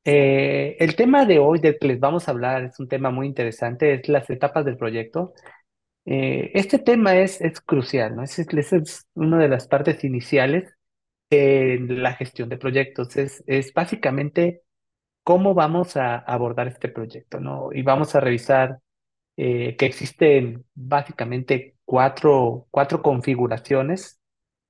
El tema de hoy del que les vamos a hablar es un tema muy interesante, es las etapas del proyecto. Este tema es crucial, ¿no? Es una de las partes iniciales en la gestión de proyectos. Es básicamente cómo vamos a abordar este proyecto, ¿no? Y vamos a revisar que existen básicamente cuatro configuraciones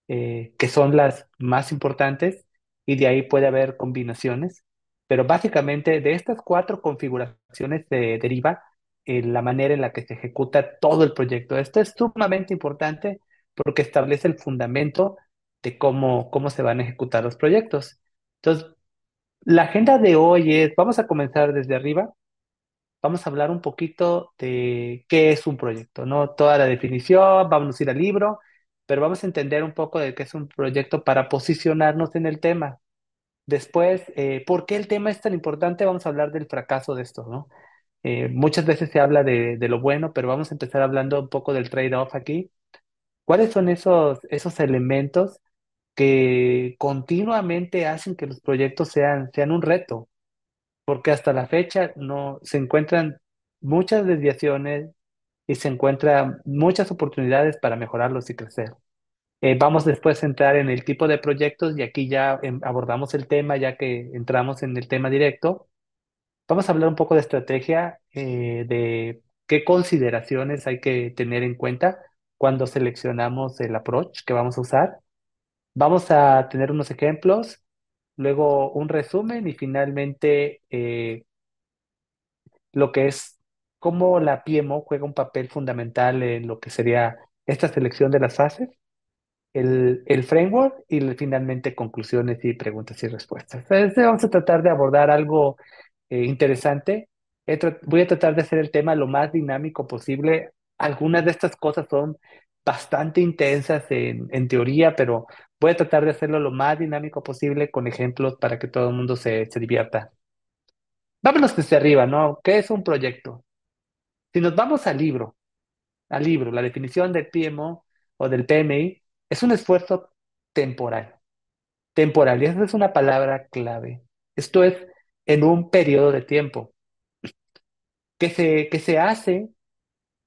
que son las más importantes y de ahí puede haber combinaciones, pero básicamente de estas cuatro configuraciones se deriva la manera en la que se ejecuta todo el proyecto. Esto es sumamente importante porque establece el fundamento de cómo se van a ejecutar los proyectos. Entonces, la agenda de hoy es, vamos a comenzar desde arriba. Vamos a hablar un poquito de qué es un proyecto, no toda la definición, vamos a ir al libro, pero vamos a entender un poco de qué es un proyecto para posicionarnos en el tema. Después, ¿por qué el tema es tan importante? Vamos a hablar del fracaso de esto, ¿no? Muchas veces se habla de lo bueno, pero vamos a empezar hablando un poco del trade-off aquí. ¿Cuáles son esos elementos que continuamente hacen que los proyectos sean un reto? Porque hasta la fecha no se encuentran muchas desviaciones y se encuentran muchas oportunidades para mejorarlos y crecer. Vamos después a entrar en el tipo de proyectos y aquí ya abordamos el tema, ya que entramos en el tema directo. Vamos a hablar un poco de estrategia, de qué consideraciones hay que tener en cuenta cuando seleccionamos el approach que vamos a usar. Vamos a tener unos ejemplos, luego un resumen y finalmente lo que es cómo la PMO juega un papel fundamental en lo que sería esta selección de las fases, el framework y finalmente conclusiones y preguntas y respuestas. Entonces, vamos a tratar de abordar algo interesante. Voy a tratar de hacer el tema lo más dinámico posible. Algunas de estas cosas son bastante intensas en teoría, pero voy a tratar de hacerlo lo más dinámico posible con ejemplos para que todo el mundo se divierta. Vámonos desde arriba, ¿no? ¿Qué es un proyecto? Si nos vamos al libro, la definición del PMO o del PMI es un esfuerzo temporal. Temporal, y esa es una palabra clave. Esto es en un periodo de tiempo que se hace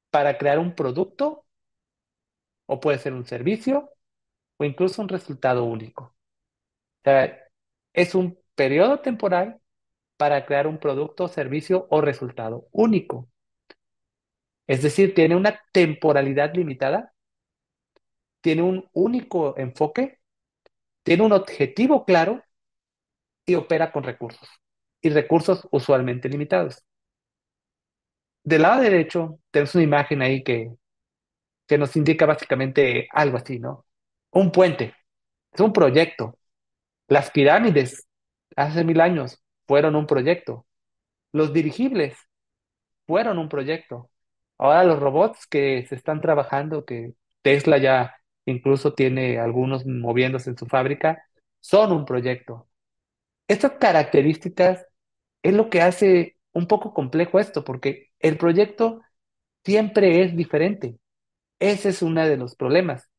para crear un producto o puede ser un servicio o incluso un resultado único. O sea, es un periodo temporal para crear un producto, servicio o resultado único. Es decir, tiene una temporalidad limitada, tiene un único enfoque, tiene un objetivo claro y opera con recursos, y recursos usualmente limitados. Del lado derecho tenemos una imagen ahí que nos indica básicamente algo así, ¿no? Un puente, es un proyecto. Las pirámides hace 1000 años fueron un proyecto. Los dirigibles fueron un proyecto. Ahora los robots que se están trabajando, que Tesla ya incluso tiene algunos moviéndose en su fábrica, son un proyecto. Estas características es lo que hace un poco complejo esto, porque el proyecto siempre es diferente. Ese es uno de los problemas.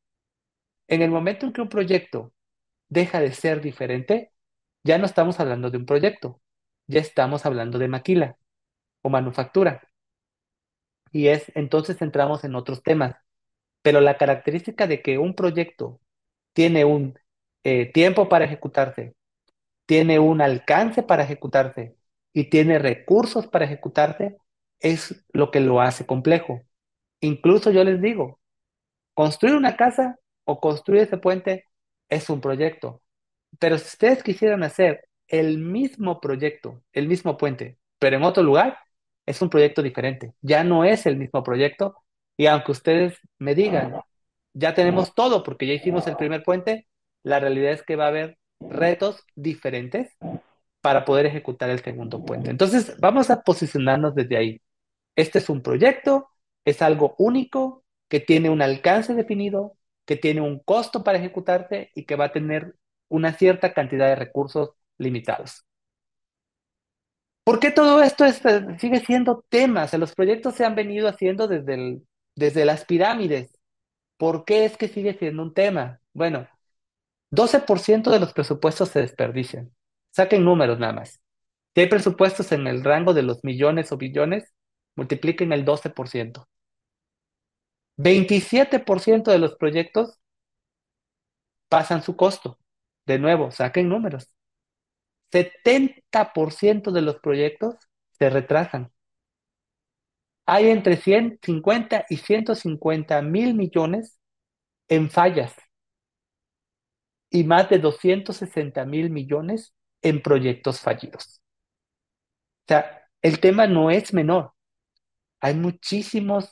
En el momento en que un proyecto deja de ser diferente, ya no estamos hablando de un proyecto, ya estamos hablando de maquila o manufactura. Y entonces entramos en otros temas. Pero la característica de que un proyecto tiene un tiempo para ejecutarse, tiene un alcance para ejecutarse y tiene recursos para ejecutarse, es lo que lo hace complejo. Incluso yo les digo, construir una casa o construir ese puente es un proyecto. Pero si ustedes quisieran hacer el mismo proyecto, el mismo puente, pero en otro lugar, es un proyecto diferente. Ya no es el mismo proyecto. Y aunque ustedes me digan, ya tenemos todo porque ya hicimos el primer puente, la realidad es que va a haber retos diferentes para poder ejecutar el segundo puente. Entonces, vamos a posicionarnos desde ahí. Este es un proyecto, es algo único, que tiene un alcance definido, que tiene un costo para ejecutarse y que va a tener una cierta cantidad de recursos limitados. ¿Por qué todo esto sigue siendo tema? O sea, los proyectos se han venido haciendo desde las pirámides. ¿Por qué es que sigue siendo un tema? Bueno, 12% de los presupuestos se desperdician. Saquen números nada más. Si hay presupuestos en el rango de los millones o billones, multipliquen el 12%. 27% de los proyectos pasan su costo. De nuevo, saquen números. 70% de los proyectos se retrasan. Hay entre 150 y 150.000 millones en fallas y más de 260.000 millones en proyectos fallidos. O sea, el tema no es menor. Hay muchísimo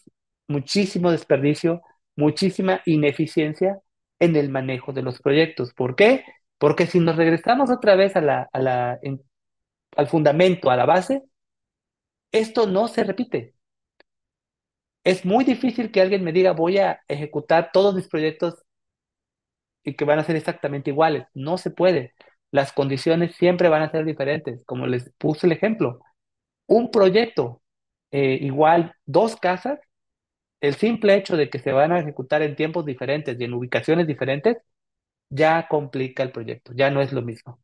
desperdicio, muchísima ineficiencia en el manejo de los proyectos. ¿Por qué? Porque si nos regresamos otra vez al fundamento, a la base, esto no se repite. Es muy difícil que alguien me diga voy a ejecutar todos mis proyectos y que van a ser exactamente iguales. No se puede. Las condiciones siempre van a ser diferentes. Como les puse el ejemplo, un proyecto igual, dos casas, el simple hecho de que se van a ejecutar en tiempos diferentes y en ubicaciones diferentes ya complica el proyecto, ya no es lo mismo.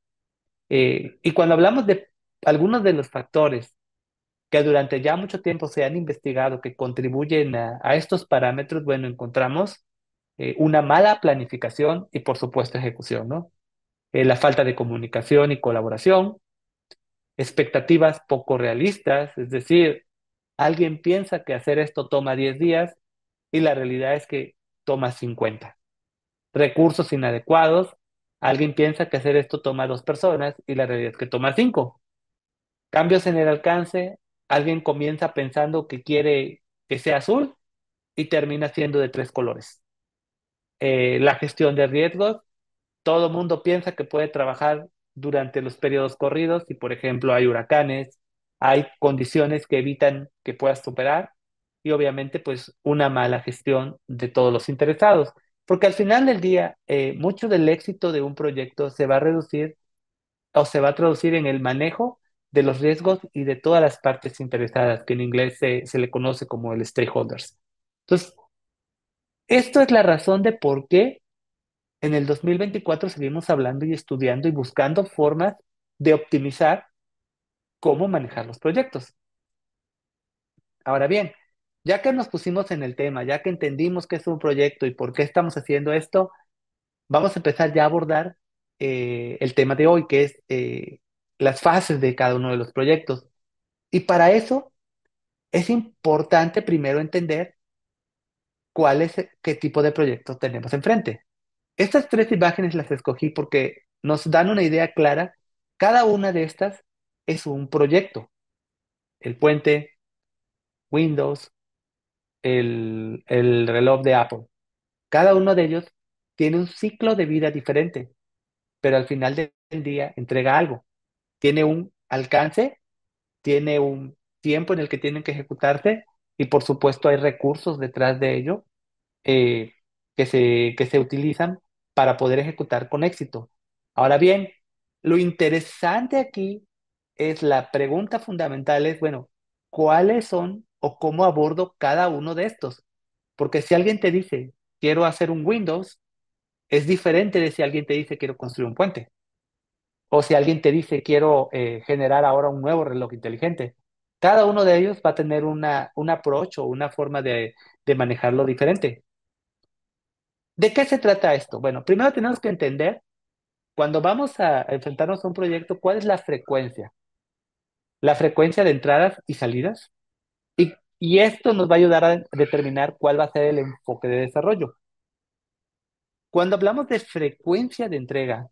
Y cuando hablamos de algunos de los factores que durante ya mucho tiempo se han investigado que contribuyen a estos parámetros, bueno, encontramos una mala planificación y por supuesto ejecución, ¿no? La falta de comunicación y colaboración, expectativas poco realistas, es decir, alguien piensa que hacer esto toma 10 días y la realidad es que toma 50. Recursos inadecuados, alguien piensa que hacer esto toma 2 personas y la realidad es que toma 5. Cambios en el alcance, alguien comienza pensando que quiere que sea azul y termina siendo de 3 colores. La gestión de riesgos, todo el mundo piensa que puede trabajar durante los periodos corridos y, por ejemplo, hay huracanes, hay condiciones que evitan que puedas superar y obviamente pues una mala gestión de todos los interesados. Porque al final del día, mucho del éxito de un proyecto se va a reducir o se va a traducir en el manejo de los riesgos y de todas las partes interesadas, que en inglés se le conoce como el stakeholders. Entonces, esto es la razón de por qué en el 2024 seguimos hablando y estudiando y buscando formas de optimizar cómo manejar los proyectos. Ahora bien, ya que nos pusimos en el tema, ya que entendimos qué es un proyecto y por qué estamos haciendo esto, vamos a empezar ya a abordar el tema de hoy, que es las fases de cada uno de los proyectos. Y para eso es importante primero entender qué tipo de proyecto tenemos enfrente. Estas tres imágenes las escogí porque nos dan una idea clara. Cada una de estas es un proyecto. El puente, Windows, el reloj de Apple. Cada uno de ellos tiene un ciclo de vida diferente, pero al final del día entrega algo. Tiene un alcance, tiene un tiempo en el que tienen que ejecutarse y por supuesto hay recursos detrás de ello eh, que se utilizan para poder ejecutar con éxito. Ahora bien, lo interesante aquí es la pregunta fundamental es, bueno, ¿cuáles son o cómo abordo cada uno de estos? Porque si alguien te dice, quiero hacer un Windows, es diferente de si alguien te dice, quiero construir un puente. O si alguien te dice, quiero generar ahora un nuevo reloj inteligente. Cada uno de ellos va a tener un approach o una forma de manejarlo diferente. ¿De qué se trata esto? Bueno, primero tenemos que entender, cuando vamos a enfrentarnos a un proyecto, cuál es la frecuencia. La frecuencia de entradas y salidas. Y esto nos va a ayudar a determinar cuál va a ser el enfoque de desarrollo. Cuando hablamos de frecuencia de entrega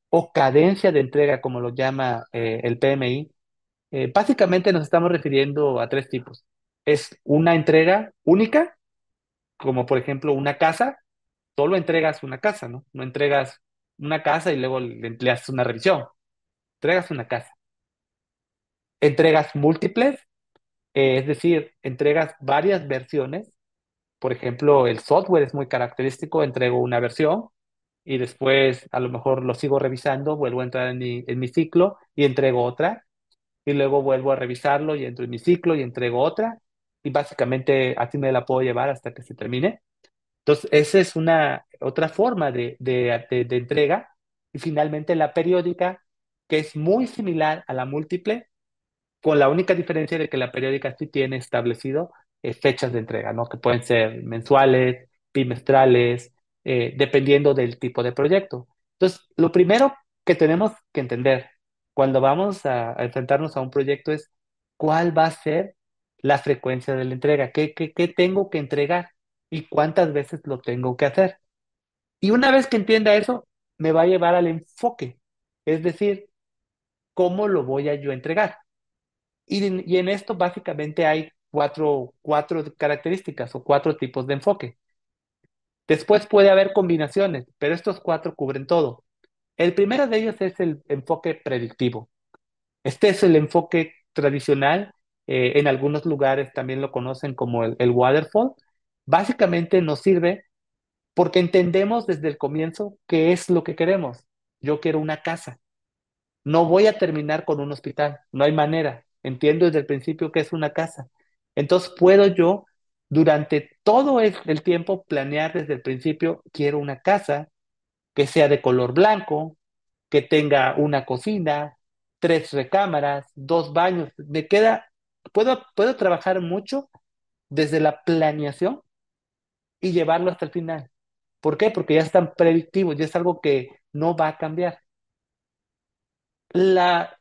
o cadencia de entrega, como lo llama el PMI, básicamente nos estamos refiriendo a tres tipos. Es una entrega única, como por ejemplo una casa, solo entregas una casa, ¿no? No entregas una casa y luego le empleas una revisión. Entregas una casa. Entregas múltiples, es decir, entregas varias versiones. Por ejemplo, el software es muy característico, entrego una versión y después a lo mejor lo sigo revisando, vuelvo a entrar en mi ciclo y entrego otra y luego vuelvo a revisarlo y entro en mi ciclo y entrego otra y básicamente así me la puedo llevar hasta que se termine. Entonces, esa es una otra forma de entrega. Y finalmente la periódica, que es muy similar a la múltiple, con la única diferencia de que la periódica sí tiene establecido fechas de entrega, ¿no? Que pueden ser mensuales, bimestrales, dependiendo del tipo de proyecto. Entonces, lo primero que tenemos que entender cuando vamos a enfrentarnos a un proyecto es cuál va a ser la frecuencia de la entrega, qué tengo que entregar y cuántas veces lo tengo que hacer. Y una vez que entienda eso, me va a llevar al enfoque, es decir, cómo lo voy a yo entregar. Y en esto básicamente hay cuatro características o cuatro tipos de enfoque. Después puede haber combinaciones, pero estos cuatro cubren todo. El primero de ellos es el enfoque predictivo. Este es el enfoque tradicional. En algunos lugares también lo conocen como el waterfall. Básicamente nos sirve porque entendemos desde el comienzo qué es lo que queremos. Yo quiero una casa. No voy a terminar con un hospital, no hay manera. Entiendo desde el principio que es una casa. Entonces puedo yo, durante todo el tiempo, planear desde el principio, quiero una casa que sea de color blanco, que tenga una cocina, tres recámaras, dos baños. Puedo trabajar mucho desde la planeación y llevarlo hasta el final. ¿Por qué? Porque ya están predictivos, ya es algo que no va a cambiar. La,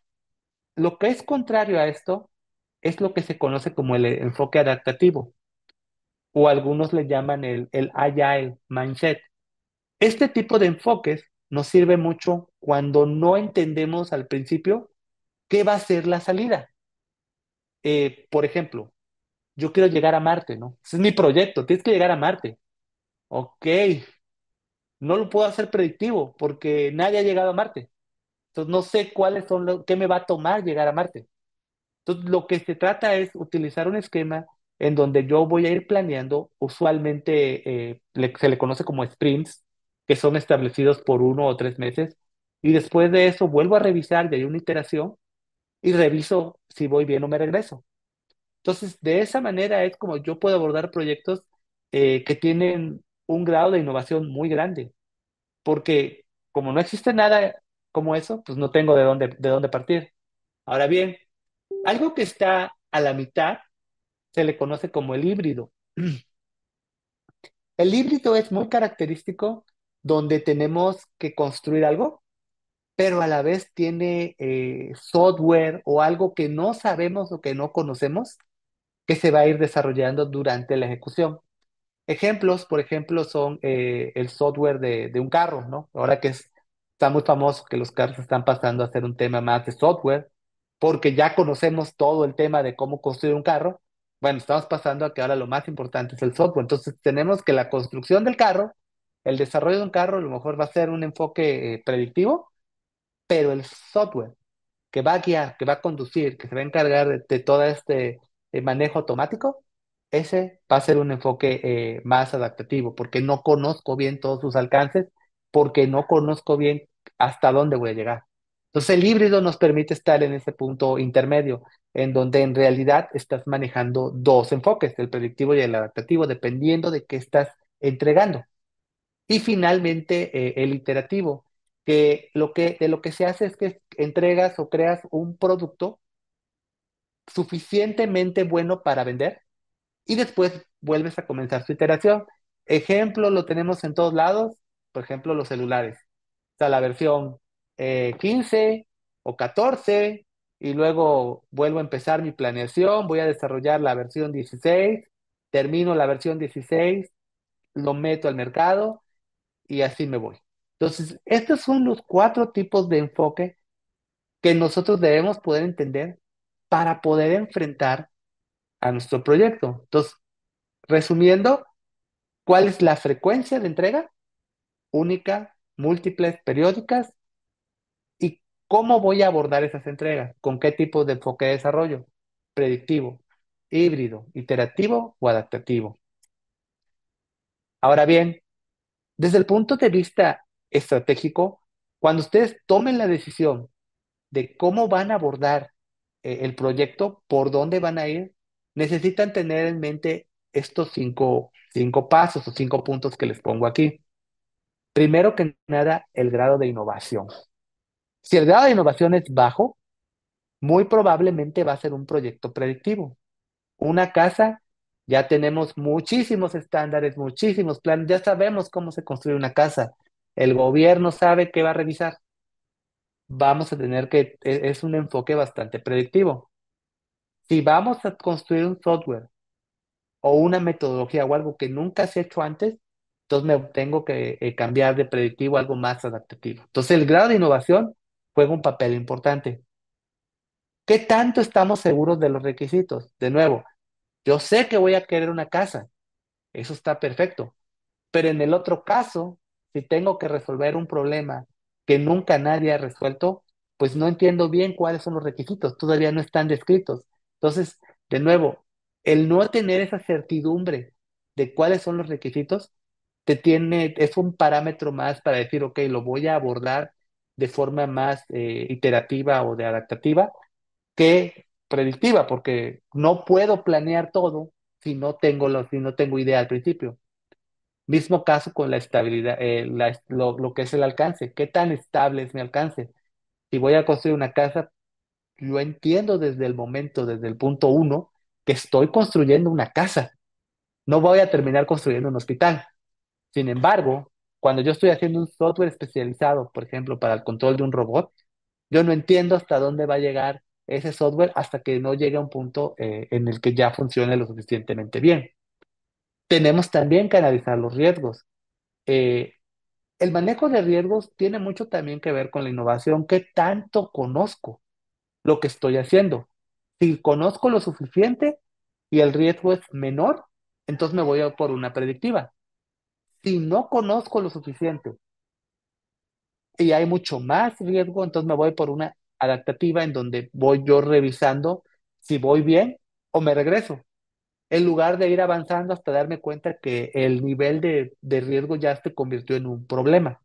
Lo que es contrario a esto es lo que se conoce como el enfoque adaptativo, o algunos le llaman el Agile Mindset. Este tipo de enfoques nos sirve mucho cuando no entendemos al principio qué va a ser la salida. Por ejemplo, yo quiero llegar a Marte, ¿no? Ese es mi proyecto, tienes que llegar a Marte. Ok, no lo puedo hacer predictivo porque nadie ha llegado a Marte. Entonces no sé qué me va a tomar llegar a Marte. Entonces, lo que se trata es utilizar un esquema en donde yo voy a ir planeando, usualmente se le conoce como sprints, que son establecidos por 1 o 3 meses, y después de eso vuelvo a revisar, y hay una iteración, y reviso si voy bien o me regreso. Entonces, de esa manera es como yo puedo abordar proyectos que tienen un grado de innovación muy grande, porque como no existe nada como eso, pues no tengo de dónde partir. Ahora bien, algo que está a la mitad se le conoce como el híbrido. El híbrido es muy característico donde tenemos que construir algo, pero a la vez tiene software o algo que no sabemos o que no conocemos que se va a ir desarrollando durante la ejecución. Ejemplos, por ejemplo, son el software de un carro, ¿no? Ahora está muy famoso que los carros están pasando a ser un tema más de software, porque ya conocemos todo el tema de cómo construir un carro. Bueno, estamos pasando a que ahora lo más importante es el software. Entonces, tenemos que la construcción del carro, el desarrollo de un carro, a lo mejor va a ser un enfoque predictivo, pero el software que va a guiar, que va a conducir, que se va a encargar de todo este manejo automático, ese va a ser un enfoque más adaptativo, porque no conozco bien todos sus alcances, porque no conozco bien hasta dónde voy a llegar. Entonces el híbrido nos permite estar en ese punto intermedio, en donde en realidad estás manejando dos enfoques, el predictivo y el adaptativo, dependiendo de qué estás entregando. Y finalmente, el iterativo, de lo que se hace es que entregas o creas un producto suficientemente bueno para vender y después vuelves a comenzar su iteración. Ejemplo, lo tenemos en todos lados, por ejemplo, los celulares. Está la versión 15 o 14 y luego vuelvo a empezar mi planeación, voy a desarrollar la versión 16, termino la versión 16, lo meto al mercado y así me voy. Entonces, estos son los cuatro tipos de enfoque que nosotros debemos poder entender para poder enfrentar a nuestro proyecto. Entonces, resumiendo, ¿cuál es la frecuencia de entrega? Única, múltiples, periódicas, y cómo voy a abordar esas entregas, con qué tipo de enfoque de desarrollo, predictivo, híbrido, iterativo o adaptativo. Ahora bien, desde el punto de vista estratégico, cuando ustedes tomen la decisión de cómo van a abordar el proyecto, por dónde van a ir, necesitan tener en mente estos cinco pasos o 5 puntos que les pongo aquí. Primero que nada, el grado de innovación. Si el grado de innovación es bajo, muy probablemente va a ser un proyecto predictivo. Una casa, ya tenemos muchísimos estándares, muchísimos planes, ya sabemos cómo se construye una casa. El gobierno sabe qué va a revisar. Vamos a tener que, es un enfoque bastante predictivo. Si vamos a construir un software o una metodología o algo que nunca se ha hecho antes, entonces me tengo que cambiar de predictivo a algo más adaptativo. Entonces el grado de innovación juega un papel importante. ¿Qué tanto estamos seguros de los requisitos? De nuevo, yo sé que voy a querer una casa, eso está perfecto. Pero en el otro caso, si tengo que resolver un problema que nunca nadie ha resuelto, pues no entiendo bien cuáles son los requisitos, todavía no están descritos. Entonces, de nuevo, el no tener esa certidumbre de cuáles son los requisitos, es un parámetro más para decir, ok, lo voy a abordar de forma más iterativa o de adaptativa que predictiva, porque no puedo planear todo si no tengo idea al principio. Mismo caso con la estabilidad, lo que es el alcance. ¿Qué tan estable es mi alcance? Si voy a construir una casa, yo entiendo desde el momento, desde el punto uno, que estoy construyendo una casa. No voy a terminar construyendo un hospital. Sin embargo, cuando yo estoy haciendo un software especializado, por ejemplo, para el control de un robot, yo no entiendo hasta dónde va a llegar ese software hasta que no llegue a un punto en el que ya funcione lo suficientemente bien. Tenemos también que analizar los riesgos. Eh, El manejo de riesgos tiene mucho también que ver con la innovación. ¿Qué tanto conozco lo que estoy haciendo? Si conozco lo suficiente y el riesgo es menor, entonces me voy a por una predictiva. Si no conozco lo suficiente y hay mucho más riesgo, entonces me voy por una adaptativa en donde voy yo revisando si voy bien o me regreso, en lugar de ir avanzando hasta darme cuenta que el nivel de riesgo ya se convirtió en un problema.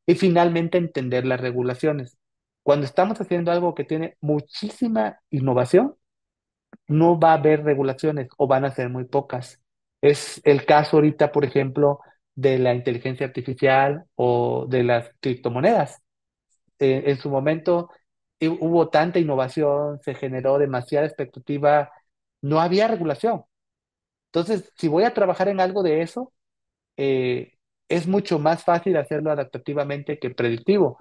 Y finalmente entender las regulaciones. Cuando estamos haciendo algo que tiene muchísima innovación, no va a haber regulaciones o van a ser muy pocas. Es el caso ahorita, por ejemplo, de la inteligencia artificial o de las criptomonedas. En su momento hubo tanta innovación, se generó demasiada expectativa, no había regulación. Entonces, si voy a trabajar en algo de eso, eh, es mucho más fácil hacerlo adaptativamente que predictivo.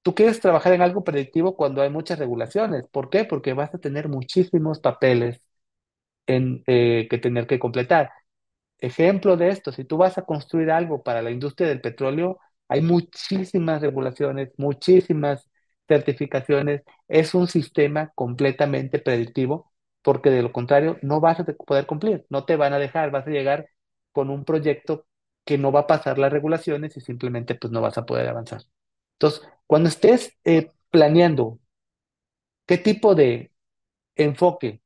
Tú quieres trabajar en algo predictivo cuando hay muchas regulaciones. ¿Por qué? Porque vas a tener muchísimos papeles que tener que completar. Ejemplo de esto, si tú vas a construir algo para la industria del petróleo, hay muchísimas regulaciones, muchísimas certificaciones. Es un sistema completamente predictivo, porque de lo contrario no vas a poder cumplir, no te van a dejar, vas a llegar con un proyecto que no va a pasar las regulaciones y simplemente pues no vas a poder avanzar. Entonces, cuando estés planeando qué tipo de enfoque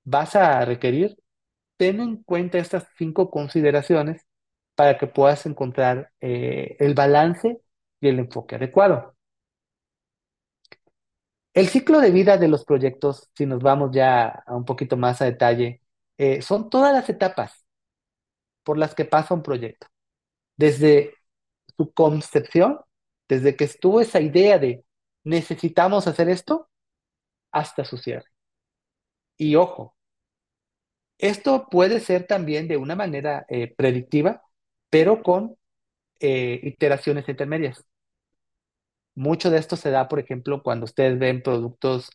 vas a requerir, ten en cuenta estas 5 consideraciones para que puedas encontrar el balance y el enfoque adecuado. El ciclo de vida de los proyectos, si nos vamos ya a un poquito más a detalle, son todas las etapas por las que pasa un proyecto. Desde su concepción, desde que estuvo esa idea de necesitamos hacer esto, hasta su cierre. Y ojo, esto puede ser también de una manera predictiva, pero con iteraciones intermedias. Mucho de esto se da, por ejemplo, cuando ustedes ven productos,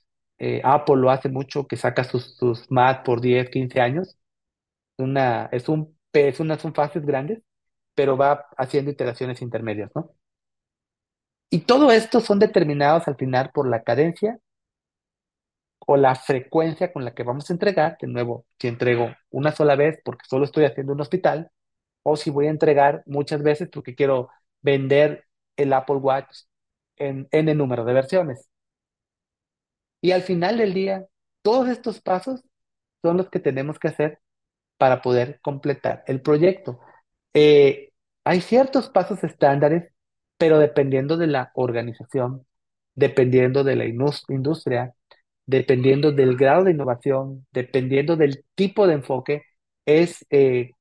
Apple lo hace mucho, que saca sus Mac por 10 15 años. Son fases grandes, pero va haciendo iteraciones intermedias, ¿no? Y todo esto son determinados al final por la cadencia o la frecuencia con la que vamos a entregar. De nuevo, si entrego una sola vez porque solo estoy haciendo un hospital, o si voy a entregar muchas veces porque quiero vender el Apple Watch en N número de versiones. Y al final del día, todos estos pasos son los que tenemos que hacer para poder completar el proyecto. Eh, Hay ciertos pasos estándares, pero dependiendo de la organización, dependiendo de la industria, dependiendo del grado de innovación, dependiendo del tipo de enfoque, es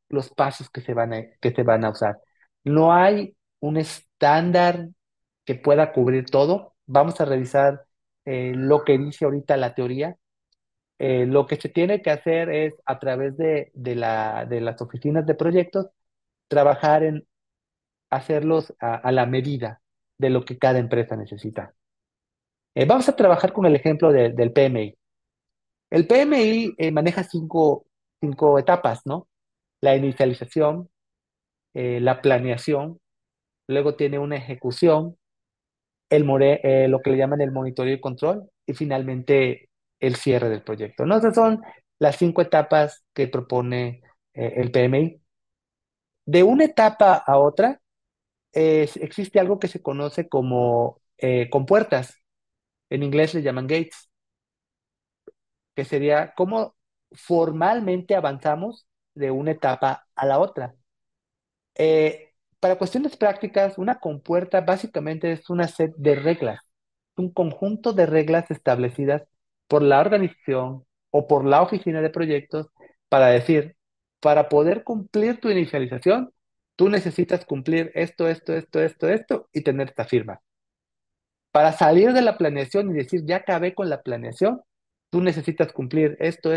los pasos que se van a usar. No hay un estándar que pueda cubrir todo, vamos a revisar lo que dice ahorita la teoría. Lo que se tiene que hacer es, a través de las oficinas de proyectos, trabajar en hacerlos a la medida de lo que cada empresa necesita. Vamos a trabajar con el ejemplo del PMI. El PMI maneja cinco etapas, ¿no? La inicialización, la planeación, luego tiene una ejecución, lo que le llaman el monitoreo y control, y finalmente el cierre del proyecto, ¿no? Esas son las cinco etapas que propone el PMI. De una etapa a otra, existe algo que se conoce como compuertas. En inglés le llaman gates, que sería cómo formalmente avanzamos de una etapa a la otra. Para cuestiones prácticas, una compuerta básicamente es una set de reglas, un conjunto de reglas establecidas por la organización o por la oficina de proyectos para decir, para poder cumplir tu inicialización, tú necesitas cumplir esto y tener esta firma. Para salir de la planeación y decir, ya acabé con la planeación, tú necesitas cumplir esto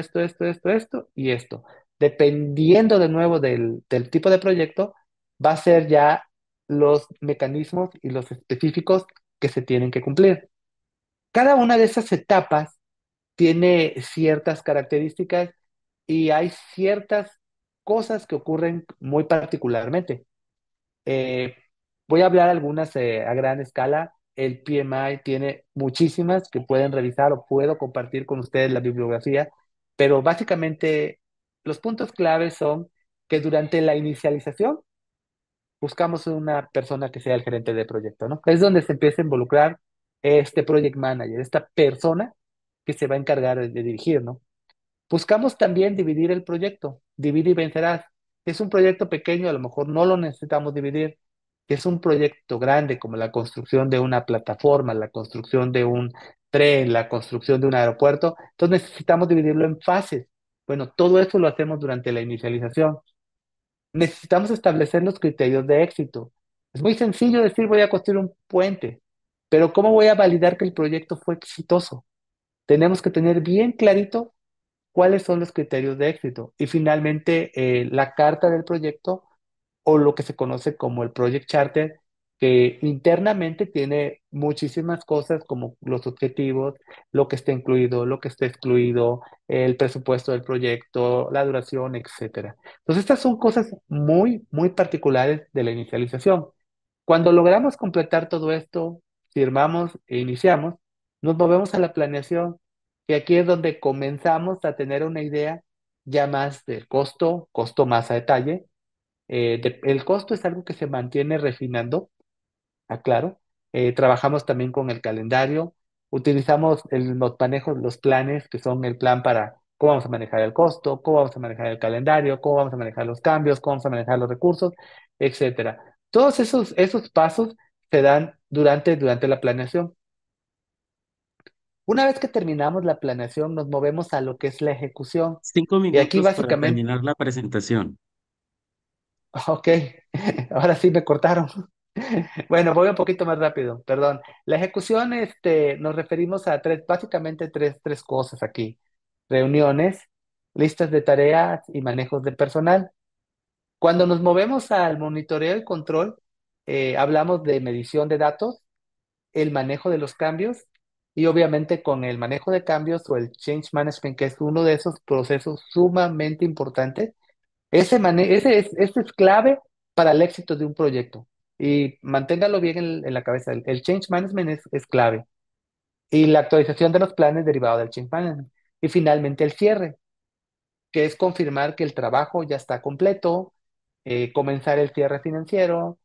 y esto. Dependiendo de nuevo del tipo de proyecto, va a ser ya los mecanismos y los específicos que se tienen que cumplir. Cada una de esas etapas tiene ciertas características y hay ciertas cosas que ocurren muy particularmente. Eh, Voy a hablar algunas a gran escala. El PMI tiene muchísimas que pueden revisar o puedo compartir con ustedes la bibliografía, pero básicamente los puntos claves son que durante la inicialización buscamos una persona que sea el gerente de proyecto, ¿no? Es donde se empieza a involucrar este project manager, esta persona que se va a encargar de dirigir, ¿no? Buscamos también dividir el proyecto, divide y vencerás. Es un proyecto pequeño, a lo mejor no lo necesitamos dividir. Es un proyecto grande como la construcción de una plataforma, la construcción de un tren, la construcción de un aeropuerto. Entonces necesitamos dividirlo en fases. Bueno, todo eso lo hacemos durante la inicialización. Necesitamos establecer los criterios de éxito. Es muy sencillo decir voy a construir un puente, pero ¿cómo voy a validar que el proyecto fue exitoso? Tenemos que tener bien clarito cuáles son los criterios de éxito. Y finalmente, la carta del proyecto o lo que se conoce como el Project Charter, que internamente tiene muchísimas cosas como los objetivos, lo que está incluido, lo que está excluido, el presupuesto del proyecto, la duración, etcétera. Entonces, estas son cosas muy, muy particulares de la inicialización. Cuando logramos completar todo esto, firmamos e iniciamos, nos movemos a la planeación, que aquí es donde comenzamos a tener una idea ya más del costo, costo más a detalle. El costo es algo que se mantiene refinando, aclaro. Trabajamos también con el calendario, utilizamos los manejos, los planes, que son el plan para cómo vamos a manejar el costo, cómo vamos a manejar el calendario, cómo vamos a manejar los cambios, cómo vamos a manejar los recursos, etcétera. Todos esos pasos se dan durante la planeación. Una vez que terminamos la planeación, nos movemos a lo que es la ejecución. Cinco Y aquí minutos para básicamente, terminar la presentación. ok, ahora sí me cortaron. Bueno, voy un poquito más rápido, perdón. La ejecución, nos referimos a básicamente tres cosas aquí. Reuniones, listas de tareas y manejos de personal. Cuando nos movemos al monitoreo y control, hablamos de medición de datos, el manejo de los cambios y obviamente con el manejo de cambios o el change management, que es uno de esos procesos sumamente importantes. Ese es clave para el éxito de un proyecto. Y manténgalo bien en la cabeza. El change management es clave. Y la actualización de los planes derivado del change management. Y finalmente el cierre, que es confirmar que el trabajo ya está completo, comenzar el cierre financiero,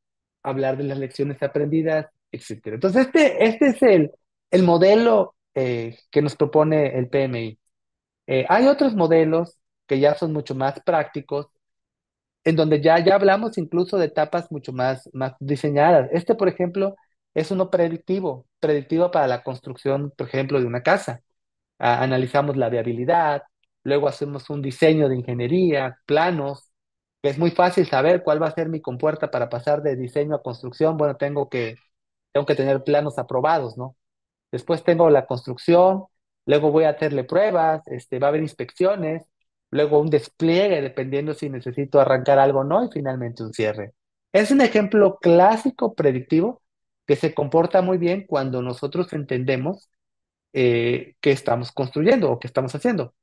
hablar de las lecciones aprendidas, etcétera. Entonces, este es el modelo que nos propone el PMI. Hay otros modelos que ya son mucho más prácticos en donde ya hablamos incluso de etapas mucho más diseñadas. Por ejemplo, es uno predictivo para la construcción, por ejemplo, de una casa. Analizamos la viabilidad, luego hacemos un diseño de ingeniería, planos, que es muy fácil saber cuál va a ser mi compuerta para pasar de diseño a construcción. Bueno, tengo que tener planos aprobados, ¿no? después tengo la construcción, luego voy a hacerle pruebas, va a haber inspecciones, luego un despliegue dependiendo si necesito arrancar algo o no y finalmente un cierre. Es un ejemplo clásico predictivo que se comporta muy bien cuando nosotros entendemos qué estamos construyendo o qué estamos haciendo.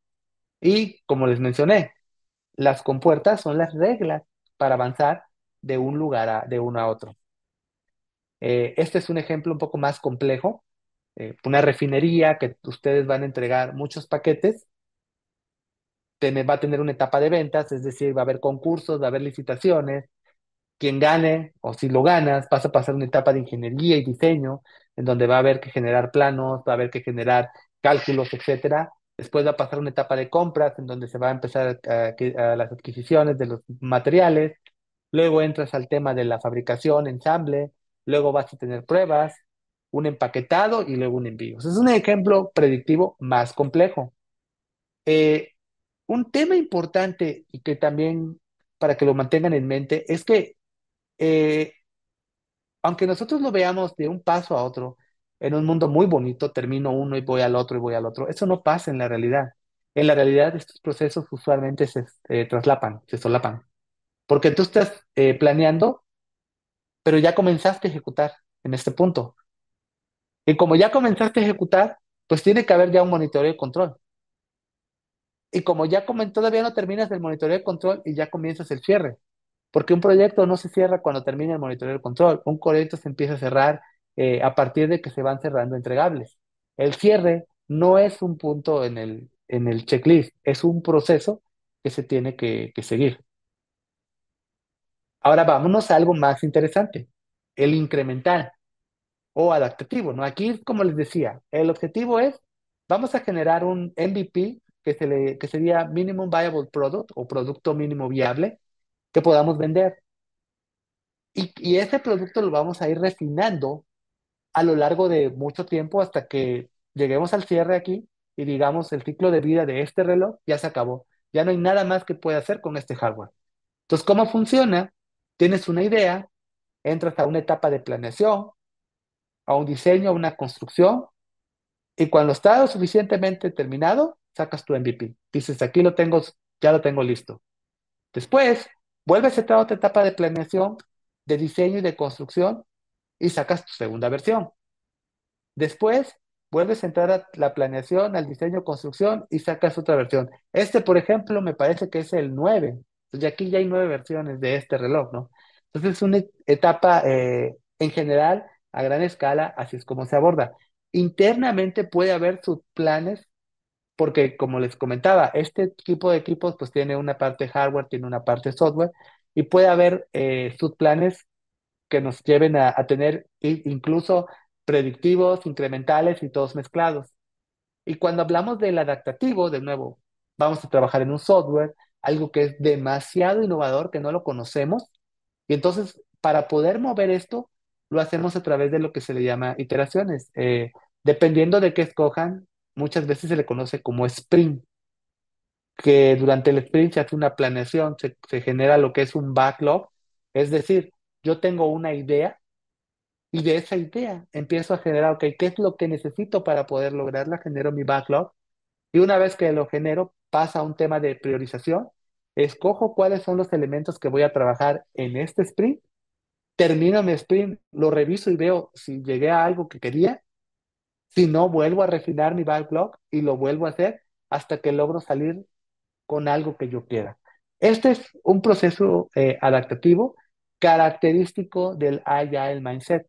Y como les mencioné, las compuertas son las reglas para avanzar de un lugar de uno a otro. Este es un ejemplo un poco más complejo. Una refinería que ustedes van a entregar muchos paquetes, va a tener una etapa de ventas, es decir, va a haber concursos, va a haber licitaciones. Quien gane, o si lo ganas, vas a pasar una etapa de ingeniería y diseño, en donde va a haber que generar planos, va a haber que generar cálculos, etcétera. Después va a pasar una etapa de compras, en donde se va a empezar a las adquisiciones de los materiales. Luego entras al tema de la fabricación, ensamble. Luego vas a tener pruebas, un empaquetado y luego un envío. Es un ejemplo predictivo más complejo. Eh, un tema importante y que también para que lo mantengan en mente es que eh, aunque nosotros lo veamos de un paso a otro, en un mundo muy bonito, termino uno y voy al otro y voy al otro, eso no pasa en la realidad. En la realidad estos procesos usualmente se traslapan, se solapan, porque tú estás planeando, pero ya comenzaste a ejecutar en este punto. Y como ya comenzaste a ejecutar, pues tiene que haber ya un monitoreo y control. Y como ya todavía no terminas el monitoreo y control y ya comienzas el cierre. Porque un proyecto no se cierra cuando termina el monitoreo y control. Un proyecto se empieza a cerrar a partir de que se van cerrando entregables. El cierre no es un punto en el checklist, es un proceso que se tiene que seguir. Ahora vámonos a algo más interesante, el incremental o adaptativo, ¿no? Aquí, como les decía, el objetivo es, vamos a generar un MVP que sería Minimum Viable Product o producto mínimo viable que podamos vender. Y ese producto lo vamos a ir refinando a lo largo de mucho tiempo hasta que lleguemos al cierre aquí y digamos el ciclo de vida de este reloj ya se acabó. Ya no hay nada más que pueda hacer con este hardware. Entonces, ¿cómo funciona? Tienes una idea, entras a una etapa de planeación, a un diseño, a una construcción, y cuando está lo suficientemente terminado, sacas tu MVP. Dices, aquí lo tengo, ya lo tengo listo. Después, vuelves a entrar a otra etapa de planeación, de diseño y de construcción, y sacas tu segunda versión. Después, vuelves a entrar a la planeación, al diseño, construcción y sacas otra versión. Este, por ejemplo, me parece que es el 9. Entonces, aquí ya hay 9 versiones de este reloj, ¿no? Entonces, es una etapa en general, a gran escala, así es como se aborda. Internamente puede haber subplanes, porque como les comentaba, este tipo de equipos pues tiene una parte hardware, tiene una parte software, y puede haber subplanes que nos lleven a tener incluso predictivos, incrementales y todos mezclados. Y cuando hablamos del adaptativo, de nuevo, vamos a trabajar en un software, algo que es demasiado innovador, que no lo conocemos, y entonces para poder mover esto, lo hacemos a través de lo que se le llama iteraciones. Dependiendo de qué escojan, muchas veces se le conoce como sprint, que durante el sprint se hace una planeación, se genera lo que es un backlog, es decir, yo tengo una idea y de esa idea empiezo a generar, ok, ¿qué es lo que necesito para poder lograrla? Genero mi backlog y una vez que lo genero, pasa a un tema de priorización. Escojo cuáles son los elementos que voy a trabajar en este sprint. Termino mi sprint, lo reviso y veo si llegué a algo que quería. Si no, vuelvo a refinar mi backlog y lo vuelvo a hacer hasta que logro salir con algo que yo quiera. Este es un proceso adaptativo característico del Agile Mindset.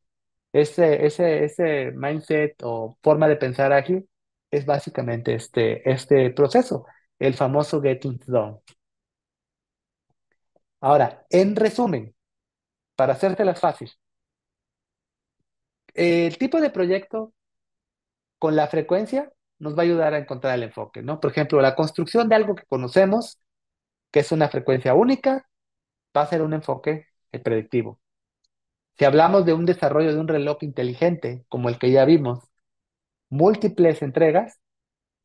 Ese mindset o forma de pensar ágil es básicamente este proceso, el famoso Getting Done. Ahora, en resumen, para hacértela fácil, el tipo de proyecto con la frecuencia nos va a ayudar a encontrar el enfoque, ¿no? Por ejemplo, la construcción de algo que conocemos, que es una frecuencia única, va a ser un enfoque predictivo. Si hablamos de un desarrollo de un reloj inteligente, como el que ya vimos, múltiples entregas,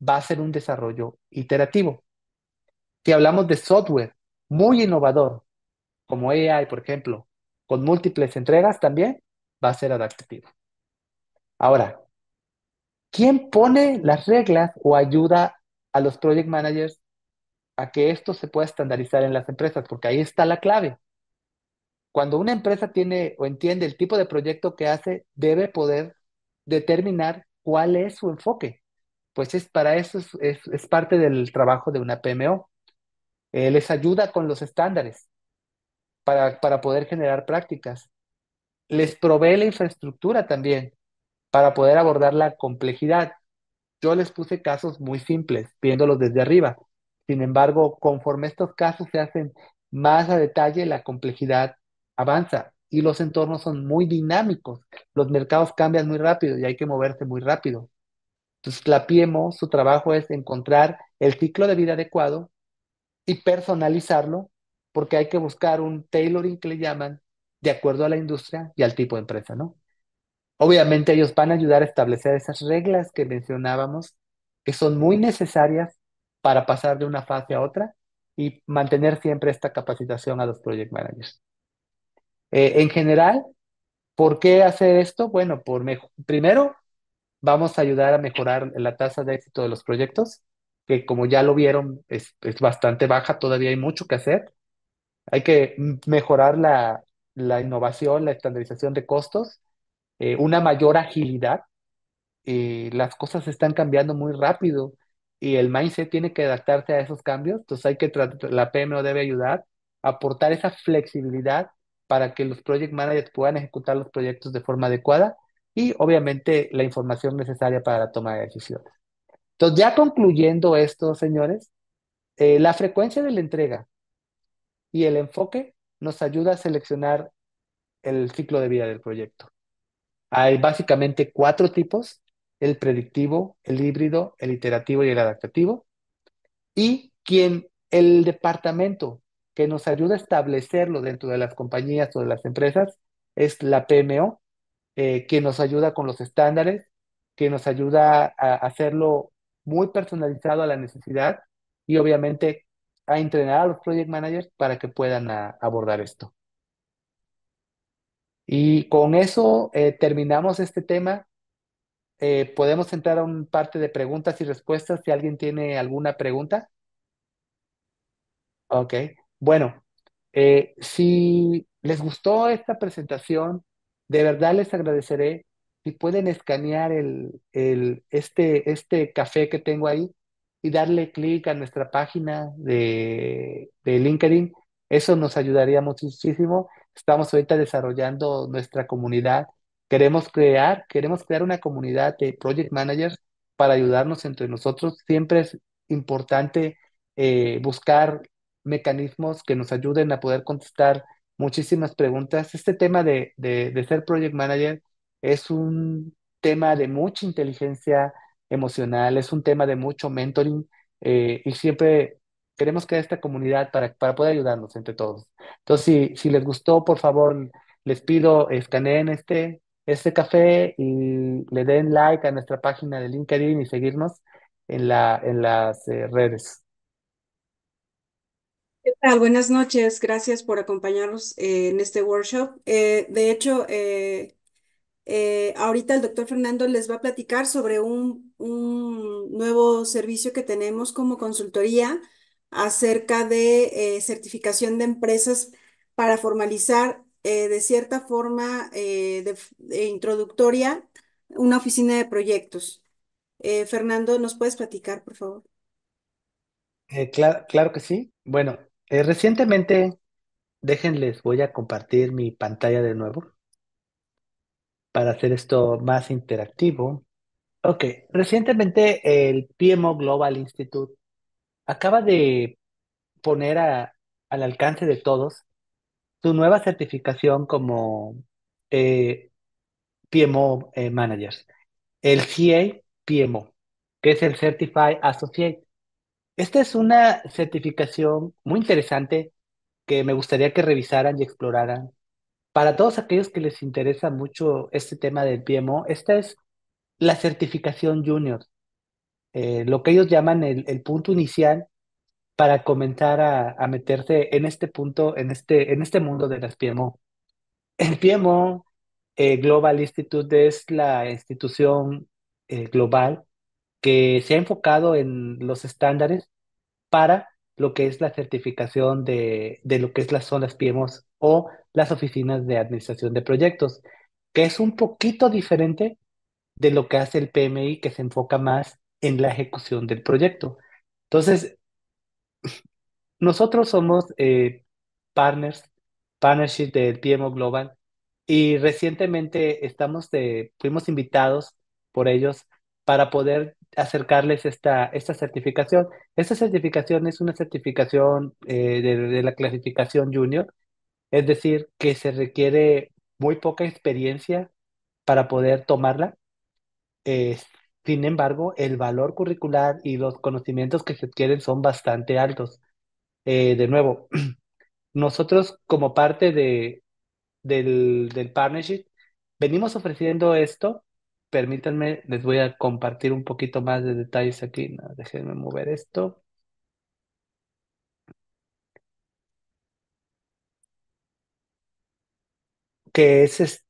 va a ser un desarrollo iterativo. Si hablamos de software muy innovador, como AI, por ejemplo, con múltiples entregas también, va a ser adaptativo. Ahora, ¿Quién pone las reglas o ayuda a los project managers a que esto se pueda estandarizar en las empresas? Porque ahí está la clave. Cuando una empresa tiene o entiende el tipo de proyecto que hace, debe poder determinar cuál es su enfoque. Pues es para eso es parte del trabajo de una PMO. Les ayuda con los estándares para poder generar prácticas. Les provee la infraestructura también para poder abordar la complejidad. Yo les puse casos muy simples, viéndolos desde arriba. Sin embargo, conforme estos casos se hacen más a detalle, la complejidad avanza y los entornos son muy dinámicos. Los mercados cambian muy rápido y hay que moverse muy rápido. Entonces, la PMO, su trabajo es encontrar el ciclo de vida adecuado y personalizarlo, porque hay que buscar un tailoring que le llaman de acuerdo a la industria y al tipo de empresa, ¿no? Obviamente ellos van a ayudar a establecer esas reglas que mencionábamos, que son muy necesarias para pasar de una fase a otra y mantener siempre esta capacitación a los project managers. En general, ¿por qué hacer esto? Bueno, primero vamos a ayudar a mejorar la tasa de éxito de los proyectos, que como ya lo vieron es bastante baja, todavía hay mucho que hacer. Hay que mejorar la innovación, la estandarización de costos, una mayor agilidad. Las cosas están cambiando muy rápido y el mindset tiene que adaptarse a esos cambios. Entonces la PMO debe ayudar a aportar esa flexibilidad para que los project managers puedan ejecutar los proyectos de forma adecuada y obviamente la información necesaria para la toma de decisiones. Entonces, ya concluyendo esto, señores, la frecuencia de la entrega y el enfoque nos ayuda a seleccionar el ciclo de vida del proyecto. Hay básicamente cuatro tipos: el predictivo, el híbrido, el iterativo y el adaptativo. Y el departamento que nos ayuda a establecerlo dentro de las compañías o de las empresas es la PMO, que nos ayuda con los estándares, que nos ayuda a hacerlo muy personalizado a la necesidad y obviamente a entrenar a los project managers para que puedan abordar esto. Y con eso terminamos este tema. Podemos entrar a un parte de preguntas y respuestas si alguien tiene alguna pregunta. Ok, bueno, si les gustó esta presentación, de verdad les agradeceré si pueden escanear este café que tengo ahí y darle clic a nuestra página de LinkedIn. Eso nos ayudaría muchísimo. Estamos ahorita desarrollando nuestra comunidad. Queremos crear una comunidad de project managers para ayudarnos entre nosotros. Siempre es importante buscar mecanismos que nos ayuden a poder contestar muchísimas preguntas. Este tema de ser project manager es un tema de mucha inteligencia emocional, es un tema de mucho mentoring, y siempre queremos crear esta comunidad para poder ayudarnos entre todos. Entonces, si les gustó, por favor, les pido escaneen este café y le den like a nuestra página de LinkedIn y seguirnos en las redes. ¿Qué tal? Buenas noches, gracias por acompañarnos en este workshop. De hecho, ahorita el doctor Fernando les va a platicar sobre un nuevo servicio que tenemos como consultoría acerca de certificación de empresas para formalizar de cierta forma de introductoria una oficina de proyectos. Fernando, ¿nos puedes platicar, por favor? Claro que sí. Bueno, recientemente, déjenles, voy a compartir mi pantalla de nuevo para hacer esto más interactivo. Ok, recientemente el PMO Global Institute acaba de poner al alcance de todos su nueva certificación como PMO Managers, el CA PMO, que es el Certified Associate. Esta es una certificación muy interesante que me gustaría que revisaran y exploraran. Para todos aquellos que les interesa mucho este tema del PMO, esta es la certificación junior, lo que ellos llaman el punto inicial para comenzar a meterse en este punto, en este mundo de las PMO. El PMO Global Institute es la institución global que se ha enfocado en los estándares para lo que es la certificación de lo que es son las PMOs o las oficinas de administración de proyectos, que es un poquito diferente de lo que hace el PMI, que se enfoca más en la ejecución del proyecto. Entonces, nosotros somos partners, partnership del PMO Global y recientemente fuimos invitados por ellos para poder acercarles esta certificación. Esta certificación es una certificación de la clasificación junior, es decir, que se requiere muy poca experiencia para poder tomarla. Eh, Sin embargo, el valor curricular y los conocimientos que se adquieren son bastante altos. De nuevo, nosotros como parte del partnership venimos ofreciendo esto. Permítanme, les voy a compartir un poquito más de detalles aquí. No, déjenme mover esto, que es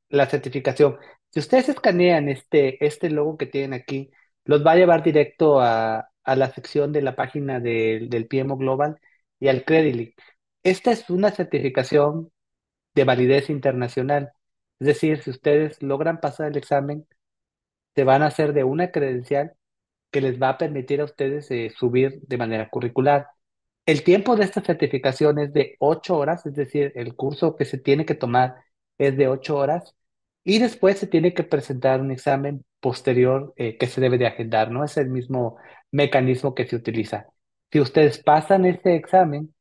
la certificación. Si ustedes escanean este logo que tienen aquí, los va a llevar directo a la sección de la página del PMO Global y al Credit Link. Esta es una certificación de validez internacional. Es decir, si ustedes logran pasar el examen, se van a hacer de una credencial que les va a permitir a ustedes subir de manera curricular. El tiempo de esta certificación es de 8 horas, es decir, el curso que se tiene que tomar es de 8 horas y después se tiene que presentar un examen posterior que se debe de agendar, ¿no? Es el mismo mecanismo que se utiliza. Si ustedes pasan este examen,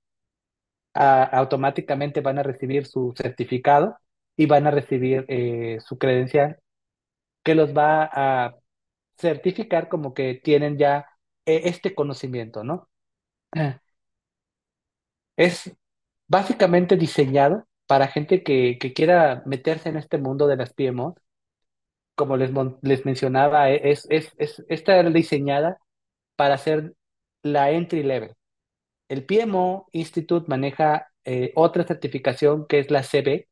automáticamente van a recibir su certificado y van a recibir su credencial que los va a certificar como que tienen ya este conocimiento, ¿no? Es básicamente diseñado para gente que quiera meterse en este mundo de las PMO. Como les mencionaba, esta era diseñada para hacer la entry level. El PMO Institute maneja otra certificación que es la CB.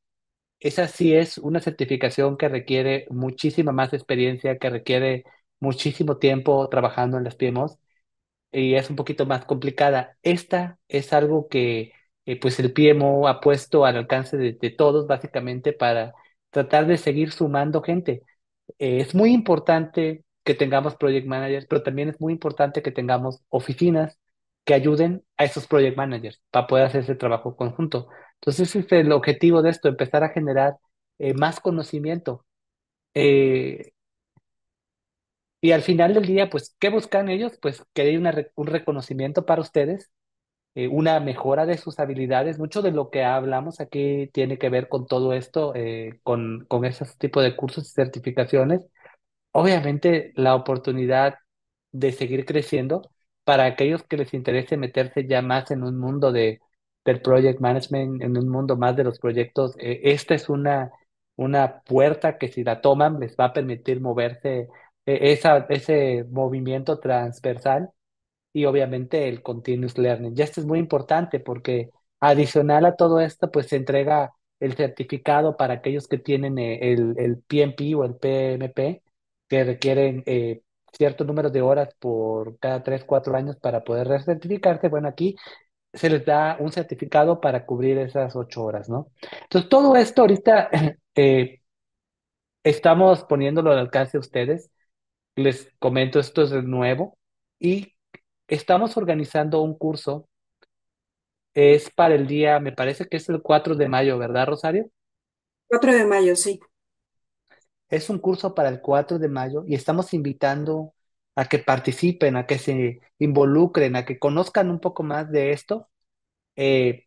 Esa sí es una certificación que requiere muchísima más experiencia, que requiere muchísimo tiempo trabajando en las PMOs y es un poquito más complicada. Esta es algo que pues el PMO ha puesto al alcance de todos básicamente para tratar de seguir sumando gente. Es muy importante que tengamos project managers, pero también es muy importante que tengamos oficinas que ayuden a esos project managers para poder hacer ese trabajo conjunto. Entonces, ese es el objetivo de esto, empezar a generar más conocimiento. Eh, y al final del día, pues, ¿qué buscan ellos? Pues que haya un reconocimiento para ustedes, una mejora de sus habilidades. Mucho de lo que hablamos aquí tiene que ver con todo esto, con esos tipos de cursos y certificaciones. Obviamente, la oportunidad de seguir creciendo para aquellos que les interese meterse ya más en un mundo del project management, en un mundo más de los proyectos. Esta es una puerta que si la toman les va a permitir moverse, ese movimiento transversal y obviamente el continuous learning. Y esto es muy importante porque adicional a todo esto, pues se entrega el certificado para aquellos que tienen el PMP o el PMP, que requieren cierto número de horas por cada 3 4 años para poder recertificarse. Bueno, aquí se les da un certificado para cubrir esas 8 horas, ¿no? Entonces, todo esto ahorita eh, estamos poniéndolo al alcance de ustedes. Les comento, esto es nuevo y estamos organizando un curso. Es para el día, me parece que es el 4 de mayo, ¿verdad, Rosario? 4 de mayo, sí. Es un curso para el 4 de mayo y estamos invitando a que participen, a que se involucren, a que conozcan un poco más de esto. Eh,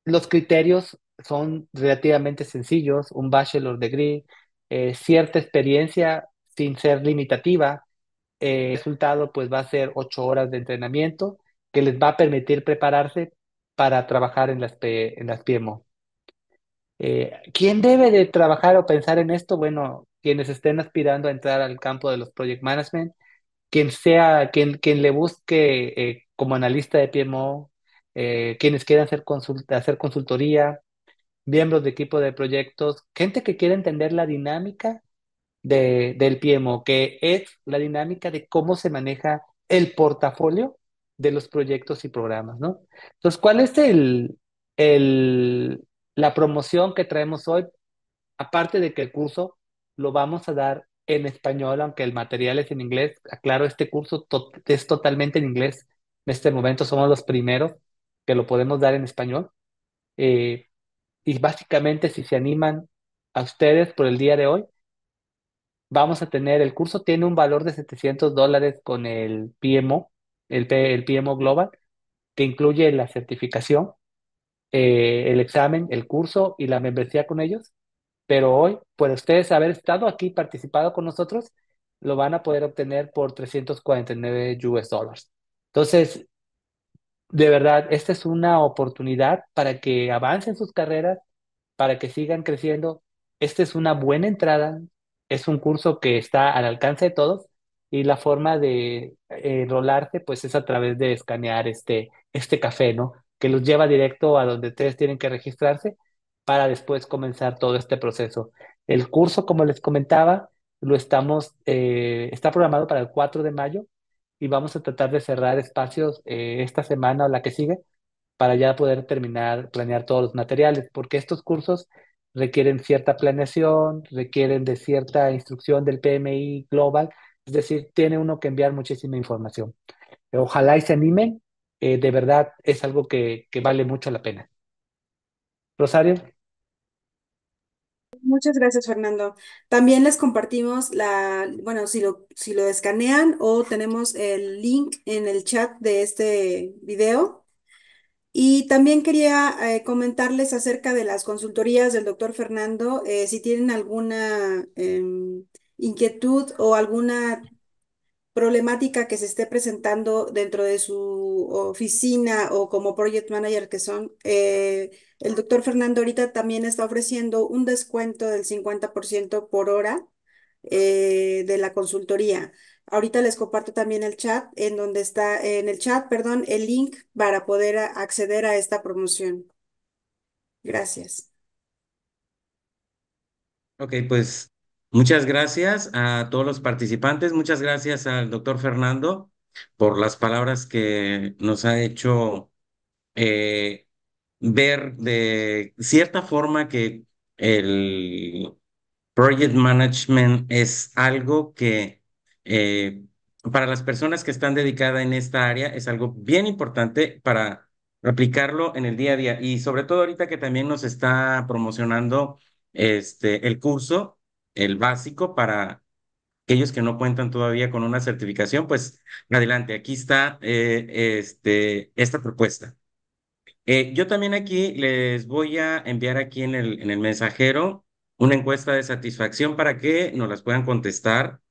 los criterios son relativamente sencillos, un bachelor degree, cierta experiencia sin ser limitativa. El resultado pues va a ser 8 horas de entrenamiento que les va a permitir prepararse para trabajar en las PMO. ¿Quién debe de trabajar o pensar en esto? Bueno, quienes estén aspirando a entrar al campo de los project management, quien le busque como analista de PMO, quienes quieran hacer consultoría, miembros de equipo de proyectos, gente que quiera entender la dinámica del PMO, que es la dinámica de cómo se maneja el portafolio de los proyectos y programas, ¿no? Entonces, ¿cuál es el, la promoción que traemos hoy? Aparte de que el curso lo vamos a dar en español, aunque el material es en inglés. Aclaro, este curso es totalmente en inglés. En este momento somos los primeros que lo podemos dar en español. Eh, y básicamente, si se animan a ustedes por el día de hoy, vamos a tener, el curso tiene un valor de $700 con el PMO, el PMO Global, que incluye la certificación, el examen, el curso y la membresía con ellos. Pero hoy, por ustedes haber estado aquí, participado con nosotros, lo van a poder obtener por $349. Entonces, de verdad, esta es una oportunidad para que avancen sus carreras, para que sigan creciendo. Esta es una buena entrada, es un curso que está al alcance de todos y la forma de enrolarse pues es a través de escanear este café, ¿no? Que los lleva directo a donde ustedes tienen que registrarse para después comenzar todo este proceso. El curso, como les comentaba, está programado para el 4 de mayo y vamos a tratar de cerrar espacios esta semana o la que sigue para ya poder terminar, planear todos los materiales, porque estos cursos requieren cierta planeación, requieren de cierta instrucción del PMI Global, es decir, tiene uno que enviar muchísima información. Ojalá y se animen, de verdad es algo que vale mucho la pena. Rosario, Muchas gracias, Fernando. También les compartimos bueno, si lo escanean o tenemos el link en el chat de este video. Y también quería comentarles acerca de las consultorías del doctor Fernando, si tienen alguna inquietud o alguna problemática que se esté presentando dentro de su oficina o como project manager que son, el doctor Fernando ahorita también está ofreciendo un descuento del 50% por hora de la consultoría. Ahorita les comparto también el chat, en donde está, en el chat, perdón, el link para poder acceder a esta promoción. Gracias. Ok, pues muchas gracias a todos los participantes, muchas gracias al doctor Fernando por las palabras que nos ha hecho eh, ver de cierta forma que el project management es algo que eh, para las personas que están dedicadas en esta área es algo bien importante para aplicarlo en el día a día y sobre todo ahorita que también nos está promocionando el curso, el básico para aquellos que no cuentan todavía con una certificación, pues adelante, aquí está esta propuesta. Yo también aquí les voy a enviar aquí en el mensajero una encuesta de satisfacción para que nos las puedan contestar.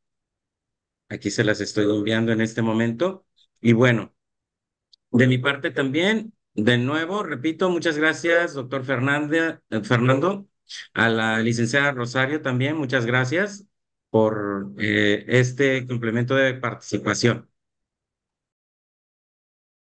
Aquí se las estoy enviando en este momento. Y bueno, de mi parte también, de nuevo, repito, muchas gracias, doctor Fernando, a la licenciada Rosario también, muchas gracias por este complemento de participación.